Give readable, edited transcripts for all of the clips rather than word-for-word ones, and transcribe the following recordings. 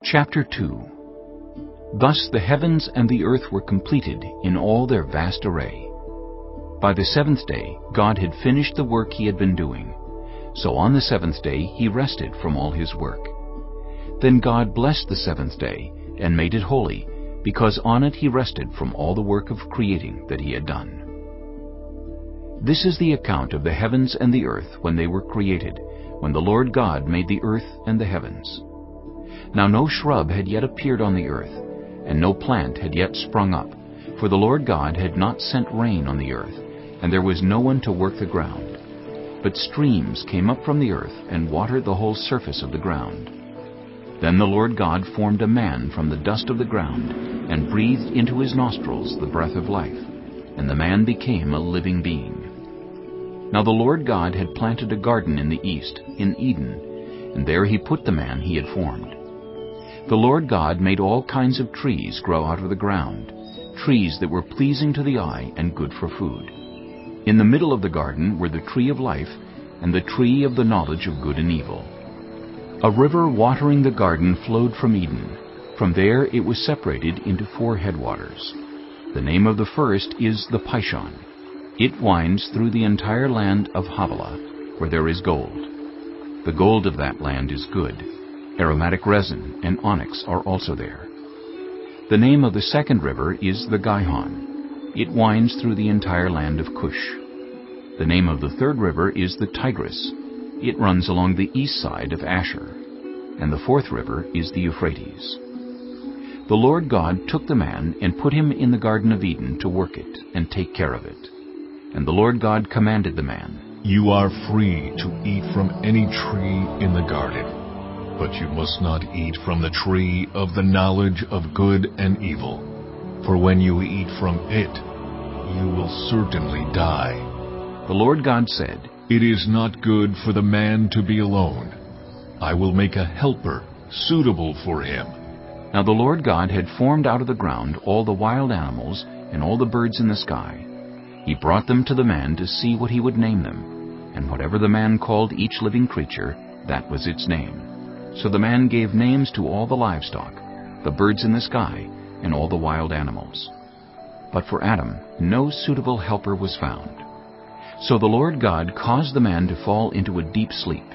Chapter 2. Thus the heavens and the earth were completed in all their vast array. By the seventh day God had finished the work he had been doing. So on the seventh day he rested from all his work. Then God blessed the seventh day and made it holy, because on it he rested from all the work of creating that he had done. This is the account of the heavens and the earth when they were created, when the Lord God made the earth and the heavens. Now no shrub had yet appeared on the earth, and no plant had yet sprung up, for the Lord God had not sent rain on the earth, and there was no one to work the ground. But streams came up from the earth and watered the whole surface of the ground. Then the Lord God formed a man from the dust of the ground, and breathed into his nostrils the breath of life, and the man became a living being. Now the Lord God had planted a garden in the east, in Eden, and there he put the man he had formed. The Lord God made all kinds of trees grow out of the ground, trees that were pleasing to the eye and good for food. In the middle of the garden were the tree of life and the tree of the knowledge of good and evil. A river watering the garden flowed from Eden. From there it was separated into 4 headwaters. The name of the first is the Pishon. It winds through the entire land of Havilah, where there is gold. The gold of that land is good. Aromatic resin and onyx are also there. The name of the second river is the Gihon. It winds through the entire land of Cush. The name of the third river is the Tigris. It runs along the east side of Asher. And the fourth river is the Euphrates. The Lord God took the man and put him in the Garden of Eden to work it and take care of it. And the Lord God commanded the man, "You are free to eat from any tree in the garden, but you must not eat from the tree of the knowledge of good and evil. For when you eat from it, you will certainly die." The Lord God said, "It is not good for the man to be alone. I will make a helper suitable for him." Now the Lord God had formed out of the ground all the wild animals and all the birds in the sky. He brought them to the man to see what he would name them, and whatever the man called each living creature, that was its name. So the man gave names to all the livestock, the birds in the sky, and all the wild animals. But for Adam no suitable helper was found. So the Lord God caused the man to fall into a deep sleep.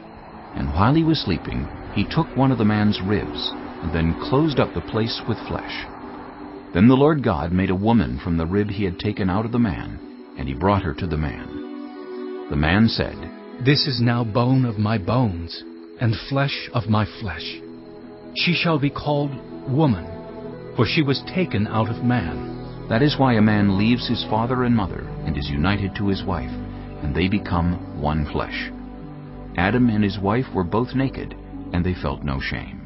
And while he was sleeping, he took one of the man's ribs, and then closed up the place with flesh. Then the Lord God made a woman from the rib he had taken out of the man, and he brought her to the man. The man said, "This is now bone of my bones, and flesh of my flesh. She shall be called woman, for she was taken out of man." That is why a man leaves his father and mother and is united to his wife, and they become one flesh. Adam and his wife were both naked, and they felt no shame.